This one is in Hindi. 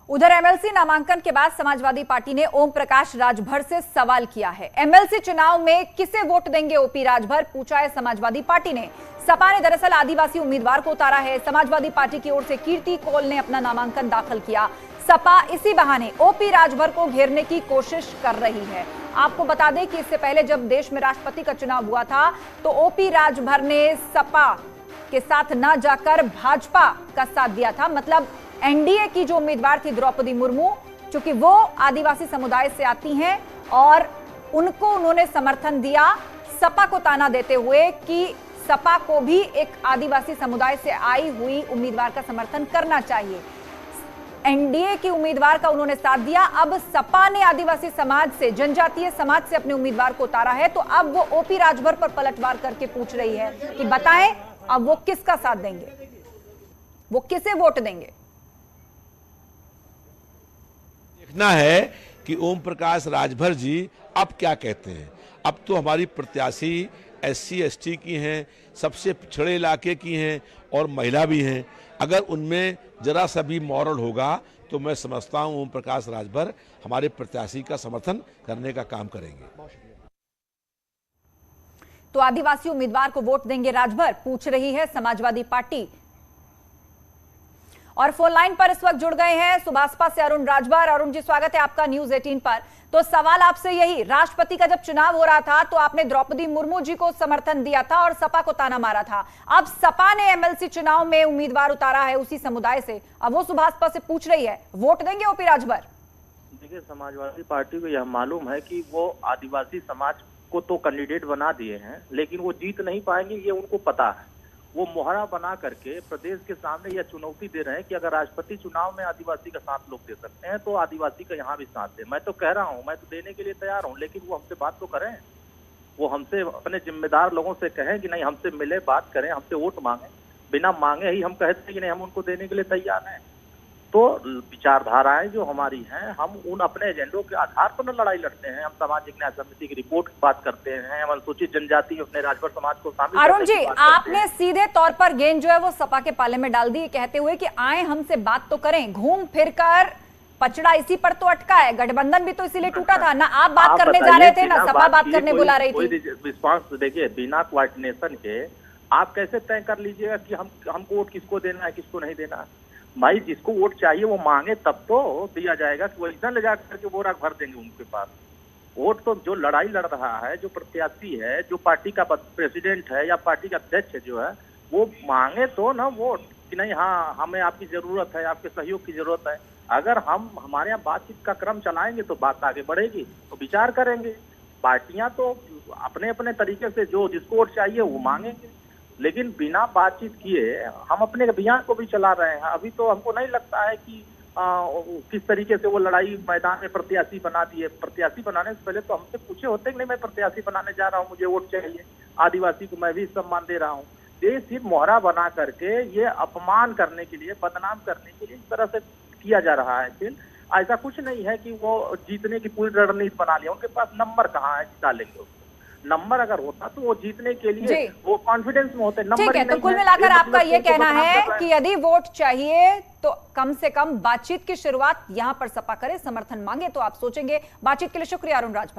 उधर एमएलसी नामांकन के बाद समाजवादी पार्टी ने ओम प्रकाश राजभर से सवाल किया है। एमएलसी चुनाव में किसे वोट देंगे ओपी राजभर, पूछा है समाजवादी पार्टी ने। सपा ने दरअसल आदिवासी उम्मीदवार को उतारा है। समाजवादी पार्टी की ओर से कीर्ति कौल ने अपना नामांकन दाखिल किया। सपा इसी बहाने ओपी राजभर को घेरने की कोशिश कर रही है। आपको बता दें कि इससे पहले जब देश में राष्ट्रपति का चुनाव हुआ था तो ओपी राजभर ने सपा के साथ न जाकर भाजपा का साथ दिया था। मतलब एनडीए की जो उम्मीदवार थी द्रौपदी मुर्मू, चूंकि वो आदिवासी समुदाय से आती हैं और उनको उन्होंने समर्थन दिया, सपा को ताना देते हुए कि सपा को भी एक आदिवासी समुदाय से आई हुई उम्मीदवार का समर्थन करना चाहिए। एनडीए की उम्मीदवार का उन्होंने साथ दिया। अब सपा ने आदिवासी समाज से, जनजातीय समाज से अपने उम्मीदवार को उतारा है, तो अब वो ओपी राजभर पर पलटवार करके पूछ रही है कि बताएं अब वो किसका साथ देंगे, वो किसे वोट देंगे। देखना है कि ओम प्रकाश राजभर जी अब क्या कहते हैं। अब तो हमारी प्रत्याशी SC ST की हैं, सबसे पिछड़े इलाके की हैं और महिला भी हैं। अगर उनमें जरा सा भी मॉरल होगा तो मैं समझता हूं ओम प्रकाश राजभर हमारे प्रत्याशी का समर्थन करने का काम करेंगे। तो आदिवासी उम्मीदवार को वोट देंगे राजभर, पूछ रही है समाजवादी पार्टी। और फोन लाइन पर इस वक्त जुड़ गए हैं सुभाषपा से अरुण राजभर। अरुण जी, स्वागत है आपका न्यूज 18 पर। तो सवाल आपसे यही, राष्ट्रपति का जब चुनाव हो रहा था तो आपने द्रौपदी मुर्मू जी को समर्थन दिया था और सपा को ताना मारा था। अब सपा ने एमएलसी चुनाव में उम्मीदवार उतारा है उसी समुदाय से। अब वो सुभाषपा से पूछ रही है, वोट देंगे ओपी राजभर? देखिए, समाजवादी पार्टी को यह मालूम है कि वो आदिवासी समाज को तो कैंडिडेट बना दिए हैं, लेकिन वो जीत नहीं पाएंगे, ये उनको पता है। वो मोहरा बना करके प्रदेश के सामने यह चुनौती दे रहे हैं कि अगर राष्ट्रपति चुनाव में आदिवासी का साथ लोग दे सकते हैं तो आदिवासी का यहाँ भी साथ दे। मैं तो कह रहा हूँ, मैं तो देने के लिए तैयार हूँ, लेकिन वो हमसे बात तो करें, वो हमसे अपने जिम्मेदार लोगों से कहें कि नहीं हमसे मिले, बात करें, हमसे वोट मांगे। बिना मांगे ही हम कहते हैं कि नहीं हम उनको देने के लिए तैयार हैं। तो विचारधाराएं जो हमारी हैं, हम उन अपने एजेंडों के आधार पर न लड़ाई लड़ते हैं। हम सामाजिक न्याय समिति की रिपोर्ट की बात करते हैं, हम अनुसूचित जनजाति अपने राजभर समाज को शामिल। अरुण जी, आपने सीधे तौर पर गेंद जो है वो सपा के पाले में डाल दी, कहते हुए कि आए हमसे बात तो करें। घूम फिर कर पचड़ा इसी पर तो अटका है, गठबंधन भी तो इसीलिए टूटा था ना। आप बात करने जा रहे थे ना सपा बात करने बुला रही थी। रिस्पॉन्स देखिए, बिना कोऑर्डिनेशन के आप कैसे तय कर लीजिएगा कि हमको वोट किसको देना है, किसको नहीं देना। भाई, जिसको वोट चाहिए वो मांगे तब तो दिया जाएगा कि वो इतना ले जाकर के वो रख भर देंगे उनके पास। वोट तो जो लड़ाई लड़ रहा है, जो प्रत्याशी है, जो पार्टी का प्रेसिडेंट है या पार्टी का अध्यक्ष जो है, वो मांगे तो ना वोट कि नहीं हाँ हमें आपकी जरूरत है, आपके सहयोग की जरूरत है। अगर हम हमारे यहाँ बातचीत का क्रम चलाएंगे तो बात आगे बढ़ेगी, तो विचार करेंगे। पार्टियां तो अपने अपने तरीके से जो जिसको वोट चाहिए वो मांगेंगे, लेकिन बिना बातचीत किए हम अपने अभियान को भी चला रहे हैं। अभी तो हमको नहीं लगता है कि किस तरीके से वो लड़ाई मैदान में प्रत्याशी बना दिए। प्रत्याशी बनाने से पहले तो हमसे पूछे होते कि नहीं मैं प्रत्याशी बनाने जा रहा हूँ, मुझे वोट चाहिए, आदिवासी को मैं भी सम्मान दे रहा हूँ। ये सिर्फ मोहरा बना करके ये अपमान करने के लिए, बदनाम करने के लिए इस तरह से किया जा रहा है। फिर ऐसा कुछ नहीं है कि वो जीतने की पूरी रणनीति बना लिया। उनके पास नंबर कहाँ है, जिता लेंगे उसको। नंबर अगर होता तो वो जीतने के लिए वो कॉन्फिडेंस में होते। ठीक है, तो कुल मिलाकर आपका ये कहना है कि यदि वोट चाहिए तो कम से कम बातचीत की शुरुआत यहां पर सपा करे, समर्थन मांगे तो आप सोचेंगे। बातचीत के लिए शुक्रिया अरुण राजभर।